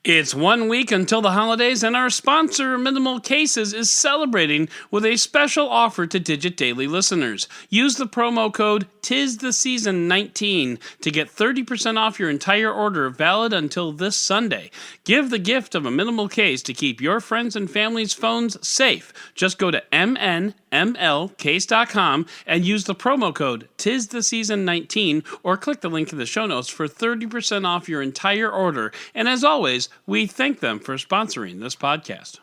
It's 1 week until the holidays, and our sponsor, Minimal Cases, is celebrating with a special offer to Digit Daily listeners. Use the promo code TISTHESEASON19 to get 30% off your entire order, valid until this Sunday. Give the gift of a minimal case to keep your friends and family's phones safe. Just go to mnmlcase.com and use the promo code TISTHESEASON19 or click the link in the show notes for 30% off your entire order. And as always, we thank them for sponsoring this podcast.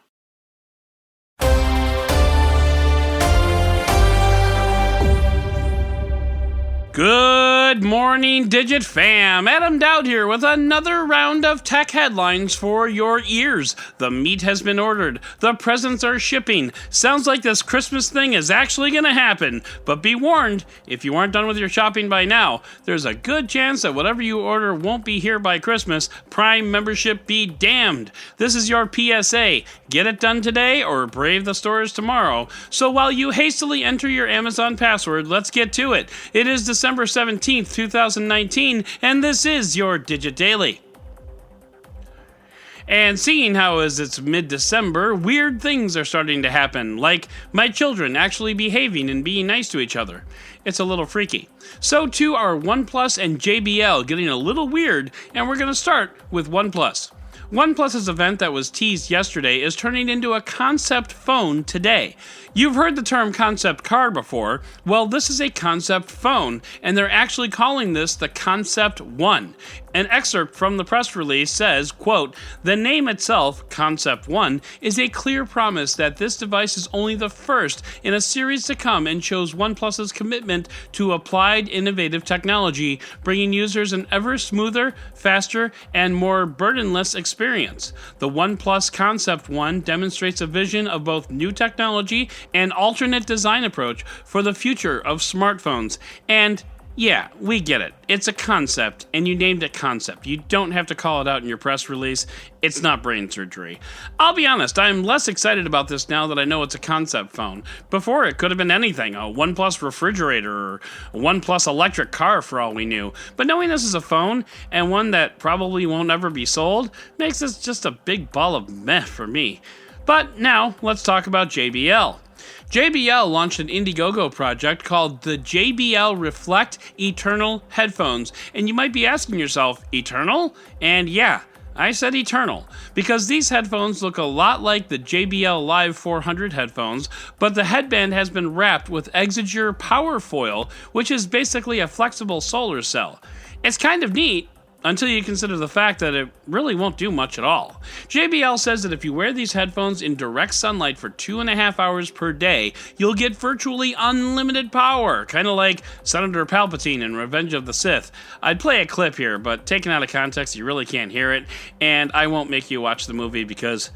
Good morning, Digit fam. Adam Doud here with another round of tech headlines for your ears. The meat has been ordered. The presents are shipping. Sounds like this Christmas thing is actually going to happen. But be warned, if you aren't done with your shopping by now, there's a good chance that whatever you order won't be here by Christmas. Prime membership be damned. This is your PSA. Get it done today or brave the stores tomorrow. So while you hastily enter your Amazon password, let's get to it. It is December 17th, 2019, and this is your Digit Daily. And seeing how as it's mid-December, weird things are starting to happen, like my children actually behaving and being nice to each other. It's a little freaky. So too are OnePlus and JBL getting a little weird, and we're going to start with OnePlus. OnePlus's event that was teased yesterday is turning into a concept phone today. You've heard the term concept car before. Well, this is a concept phone, and they're actually calling this the Concept One. An excerpt from the press release says, quote, "The name itself, Concept One, is a clear promise that this device is only the first in a series to come and shows OnePlus's commitment to applied innovative technology, bringing users an ever smoother, faster, and more burdenless experience. The OnePlus Concept One demonstrates a vision of both new technology and alternate design approach for the future of smartphones." And yeah, we get it. It's a concept, and you named it Concept. You don't have to call it out in your press release. It's not brain surgery. I'll be honest, I'm less excited about this now that I know it's a concept phone. Before, it could have been anything, a OnePlus refrigerator or a OnePlus electric car for all we knew. But knowing this is a phone, and one that probably won't ever be sold, makes this just a big ball of meh for me. But now, let's talk about JBL. JBL launched an Indiegogo project called the JBL Reflect Eternal Headphones. And you might be asking yourself, Eternal? And yeah, I said eternal, because these headphones look a lot like the JBL Live 400 headphones, but the headband has been wrapped with Exigure Power Foil, which is basically a flexible solar cell. It's kind of neat, until you consider the fact that it really won't do much at all. JBL says that if you wear these headphones in direct sunlight for 2.5 hours per day, you'll get virtually unlimited power, kind of like Senator Palpatine in Revenge of the Sith. I'd play a clip here, but taken out of context, you really can't hear it, and I won't make you watch the movie because,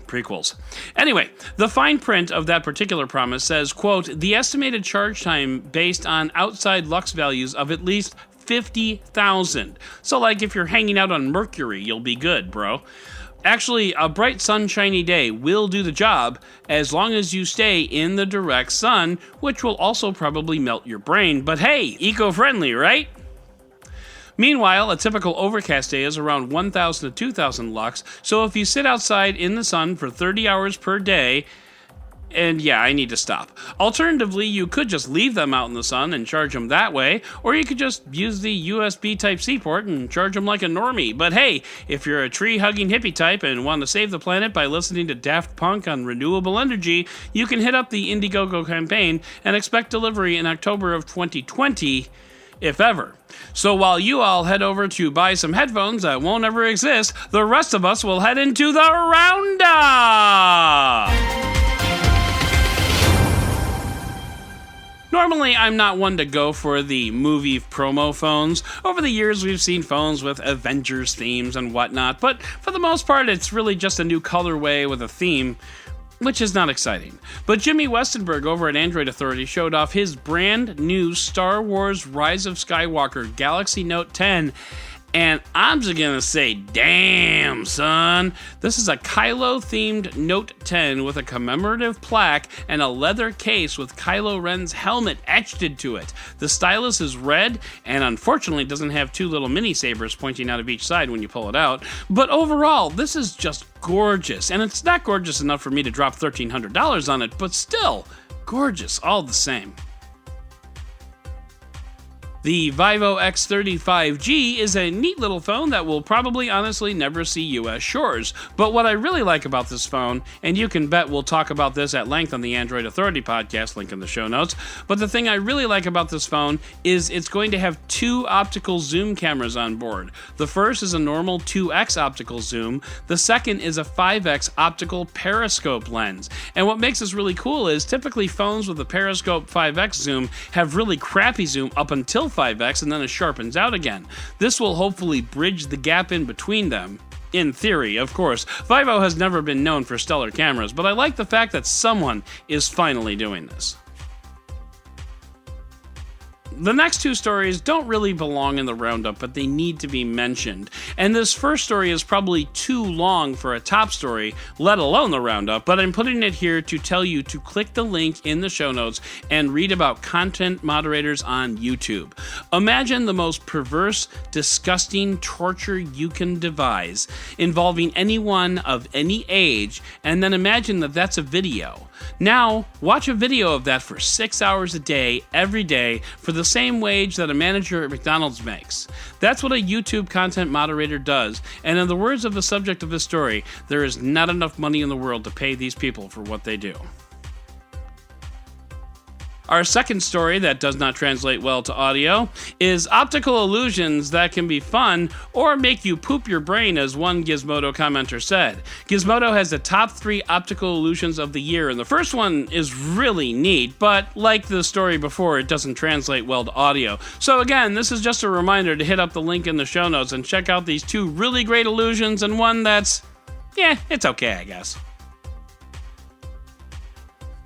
prequels. Anyway, the fine print of that particular promise says, quote, "The estimated charge time based on outside lux values of at least 50,000. So like if you're hanging out on Mercury, you'll be good, bro. Actually, a bright sunshiny day will do the job as long as you stay in the direct sun, which will also probably melt your brain. But hey, eco-friendly, right?" Meanwhile, a typical overcast day is around 1,000 to 2,000 lux, so if you sit outside in the sun for 30 hours per day, and yeah, I need to stop. Alternatively, you could just leave them out in the sun and charge them that way, or you could just use the USB Type-C port and charge them like a normie. But hey, if you're a tree-hugging hippie type and want to save the planet by listening to Daft Punk on renewable energy, you can hit up the Indiegogo campaign and expect delivery in October of 2020, if ever. So while you all head over to buy some headphones that won't ever exist, the rest of us will head into the Roundup! Normally, I'm not one to go for the movie promo phones. Over the years, we've seen phones with Avengers themes and whatnot, but for the most part, it's really just a new colorway with a theme, which is not exciting. But Jimmy Westenberg over at Android Authority showed off his brand new Star Wars Rise of Skywalker Galaxy Note 10, And I'm just gonna say, damn, son. This is a Kylo-themed Note 10 with a commemorative plaque and a leather case with Kylo Ren's helmet etched into it. The stylus is red and unfortunately doesn't have two little mini sabers pointing out of each side when you pull it out. But overall, this is just gorgeous. And it's not gorgeous enough for me to drop $1,300 on it, but still gorgeous all the same. The Vivo X35G is a neat little phone that will probably honestly never see US shores. But what I really like about this phone, and you can bet we'll talk about this at length on the Android Authority podcast, link in the show notes, but the thing I really like about this phone is it's going to have two optical zoom cameras on board. The first is a normal 2x optical zoom, the second is a 5x optical periscope lens. And what makes this really cool is typically phones with a periscope 5x zoom have really crappy zoom up until 5x and then it sharpens out again. This will hopefully bridge the gap in between them. In theory, of course. Vivo has never been known for stellar cameras, but I like the fact that someone is finally doing this. The next two stories don't really belong in the roundup, but they need to be mentioned. And this first story is probably too long for a top story, let alone the roundup, but I'm putting it here to tell you to click the link in the show notes and read about content moderators on YouTube. Imagine the most perverse, disgusting torture you can devise, involving anyone of any age, and then imagine that that's a video. Now, watch a video of that for 6 hours a day, every day, for the same wage that a manager at McDonald's makes. That's what a YouTube content moderator does, and in the words of the subject of this story, there is not enough money in the world to pay these people for what they do. Our second story that does not translate well to audio is optical illusions that can be fun or make you poop your brain, as one Gizmodo commenter said. Gizmodo has the top 3 optical illusions of the year, and the first one is really neat, but like the story before, it doesn't translate well to audio. So again, this is just a reminder to hit up the link in the show notes and check out these 2 really great illusions and one that's, it's okay, I guess.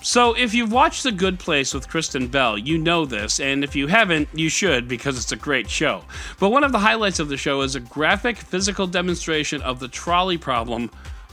So if you've watched The Good Place with Kristen Bell, you know this, and if you haven't, you should, because it's a great show. But one of the highlights of the show is a graphic physical demonstration of the trolley problem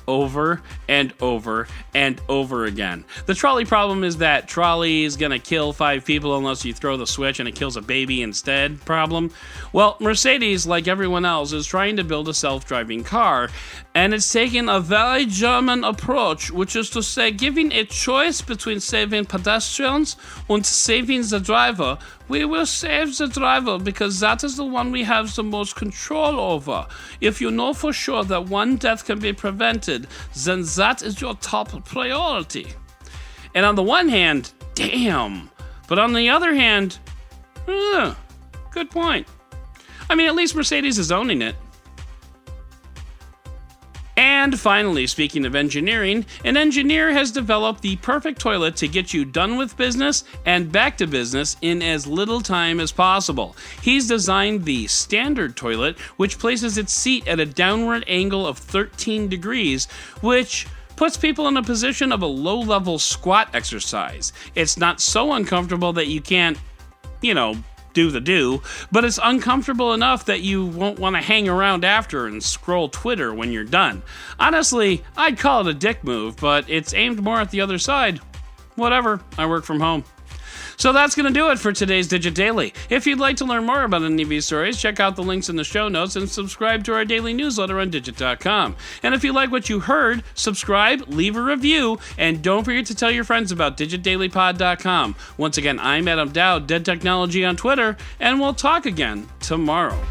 over and over and over again. The trolley problem is that trolley is gonna kill 5 people unless you throw the switch and it kills a baby instead problem. Well, Mercedes, like everyone else, is trying to build a self-driving car, and it's taking a very German approach, which is to say, giving a choice between saving pedestrians and saving the driver. We will save the driver because that is the one we have the most control over. If you know for sure that one death can be prevented, then that is your top priority. And on the one hand, damn. But on the other hand, good point. I mean, at least Mercedes is owning it. And finally, speaking of engineering, an engineer has developed the perfect toilet to get you done with business and back to business in as little time as possible. He's designed the standard toilet, which places its seat at a downward angle of 13 degrees, which puts people in a position of a low-level squat exercise. It's not so uncomfortable that you can't, do, but it's uncomfortable enough that you won't want to hang around after and scroll Twitter when you're done. Honestly, I'd call it a dick move, but it's aimed more at the other side. Whatever, I work from home. So that's going to do it for today's Digit Daily. If you'd like to learn more about any of these stories, check out the links in the show notes and subscribe to our daily newsletter on Digit.com. And if you like what you heard, subscribe, leave a review, and don't forget to tell your friends about DigitDailyPod.com. Once again, I'm Doud, Dead Technology on Twitter, and we'll talk again tomorrow.